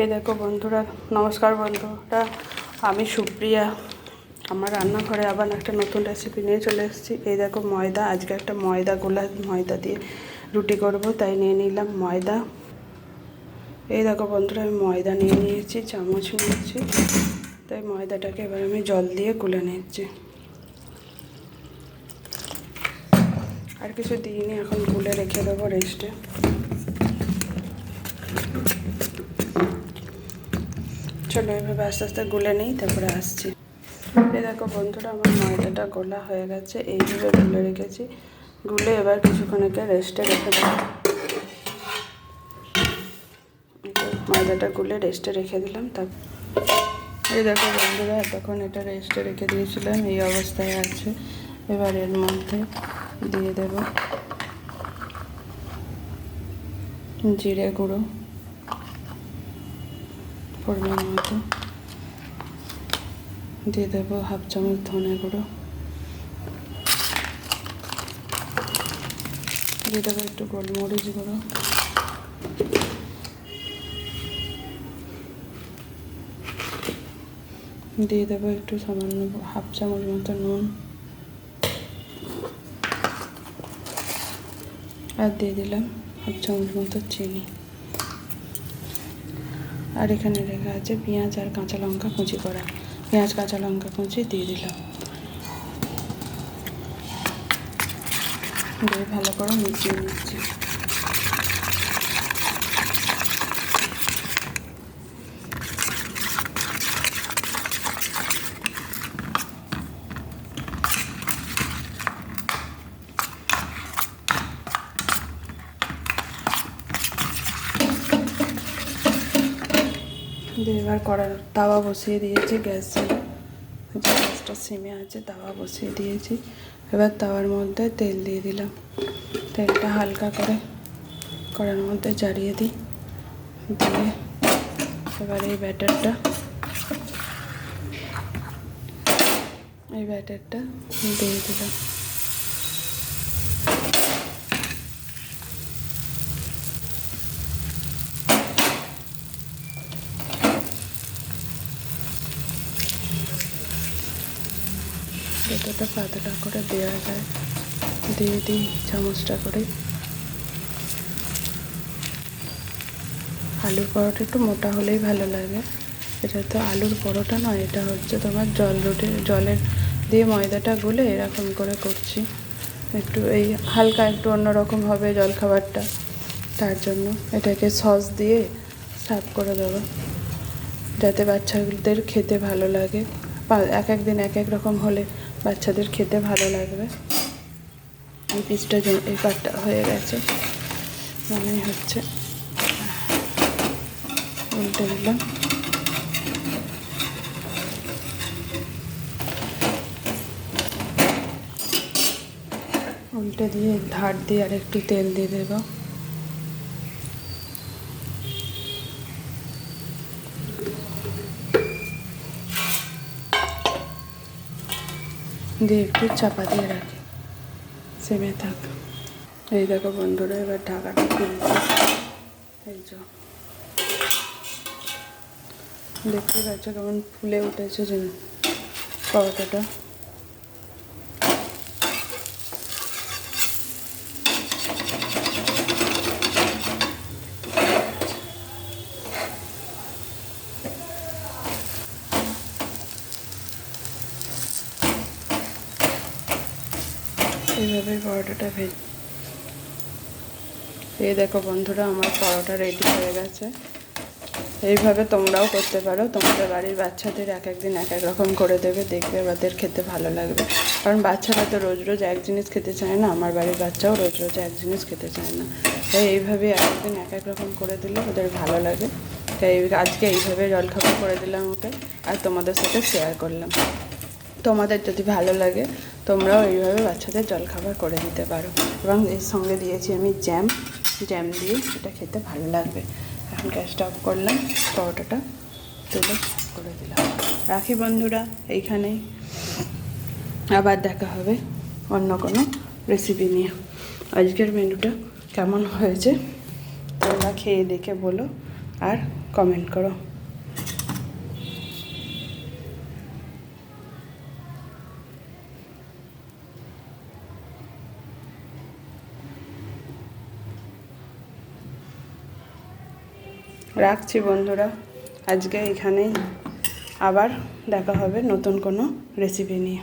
এই দেখো বন্ধুরা, নমস্কার বন্ধুরা, আমি সুপ্রিয়া। আমার রান্নাঘরে আবার একটা নতুন রেসিপি নিয়ে চলে এসেছি। এই দেখো ময়দা, আজকে একটা ময়দা দিয়ে রুটি করব, তাই নিয়ে নিলাম ময়দা। এই দেখো বন্ধুরা, আমি ময়দা নিয়ে নিয়েছি, চামচ নিয়েছি, তাই ময়দাটাকে এবার আমি জল দিয়ে গুলে নিচ্ছি। আর কিছু দিইনি, এখন গুলে রেখে দেবো রেস্টে। চলো এভাবে আস্তে আস্তে গুলে নিই, তারপরে আসছি। এই দেখো বন্ধুরা, আমার ময়দাটা গোলা হয়ে গেছে, এইভাবে গুলে রেখেছি। গুলে এবার কিছুক্ষণকে রেস্টে রেখে দেবো। ময়দাটা গুলে রেস্টে রেখে দিলাম। তারপর এই দেখো বন্ধুরা, তখন এটা রেস্টে রেখে দিয়েছিলাম, এই অবস্থায় আছে। এবার এর মধ্যে দিয়ে দেব জিরে গুঁড়ো পরিমাণ মতো, দিয়ে দেবো হাফ চামচ ধনে গুঁড়ো, দিয়ে দেবো একটু গোলমরিচ গুঁড়ো, দিয়ে দেবো একটু সামান্য হাফ চামচ মতো নুন, আর দিয়ে দিলাম হাফ চামচ মতো চিনি। আর এখানে রেখে আছে পেঁয়াজ আর কাঁচা লঙ্কা কুচি করা, পেঁয়াজ কাঁচা লঙ্কা কুচি দিয়ে দিলাম। দিয়ে ভালো করে মিশিয়ে নিচ্ছি। দিয়ে এবার কড়ার তাওয়া বসিয়ে দিয়েছি, গ্যাসটা সিমে আছে, তাওয়া বসিয়ে দিয়েছি। এবার তাওয়ার মধ্যে তেল দিয়ে দিলাম। তেলটা হালকা করে কড়ার মধ্যে জ্বালিয়ে দিই। দিয়ে এবার এই ব্যাটারটা দিয়ে দিলাম। যতটা পাতলা করে দেওয়া যায় দিয়ে দিই চামচটা করে। আলুর পরোটা একটু মোটা হলেই ভালো লাগে। এটা তো আলুর পরোটা নয়, এটা হচ্ছে তোমার জলের দিয়ে ময়দাটা গুলে এরকম করে করছি। একটু এই হালকা একটু অন্যরকম হবে জলখাবারটা, তার জন্য এটাকে সস দিয়ে সার্ভ করে দেবো, যাতে বাচ্চাদের খেতে ভালো লাগে। এক এক দিন এক এক রকম হলে বাচ্চাদের খেতে ভালো লাগবে। এই পিসটা এই পাটটা হয়ে গেছে মনে হচ্ছে, উল্টে দিলাম। উল্টে দিয়ে ধার দিয়ে আর একটু তেল দিয়ে দেব। দিয়ে একটু চাপা দিয়ে রাখি, সেমে থাক। এই দেখো বন্ধুরা, এবার ঢাকাটা খুলছি। এই যে দেখতে পাচ্ছ কেমন ফুলে উঠেছে যে পরোটাটা। এইভাবে পরোটাটা এই দেখো বন্ধুরা, আমার পরোটা রেডি হয়ে গেছে। এইভাবে তোমরাও করতে পারো, তোমাদের বাড়ির বাচ্চাদের এক একদিন এক এক রকম করে দেবে, দেখবে ওদের খেতে ভালো লাগবে। কারণ বাচ্চারা তো রোজ রোজ এক জিনিস খেতে চায় না, আমার বাড়ির বাচ্চাও রোজ রোজ এক জিনিস খেতে চায় না। তাই এইভাবে এক একদিন এক এক রকম করে দিলে ওদের ভালো লাগে। তাই আজকে এইভাবে জলখাবার করে দিলাম ওকে, আর তোমাদের সাথে শেয়ার করলাম। তোমাদের যদি ভালো লাগে তোমরাও এইভাবে বাচ্চাদের জলখাবার করে দিতে পারো। এবং এর সঙ্গে দিয়েছি আমি জ্যাম দিয়ে এটা খেতে ভালো লাগবে। এখন গ্যাসটা অফ করলাম, পরোটাটা তুলে করে দিলাম। রাখি বন্ধুরা এইখানেই, আবার দেখা হবে অন্য কোনো রেসিপি নিয়ে। আজকের মেনুটা কেমন হয়েছে তোমরা খেয়ে দেখে বলো, আর কমেন্ট করো। রাখছি বন্ধুরা, আজকে এখানেই, আবার দেখা হবে নতুন কোনো রেসিপি নিয়ে।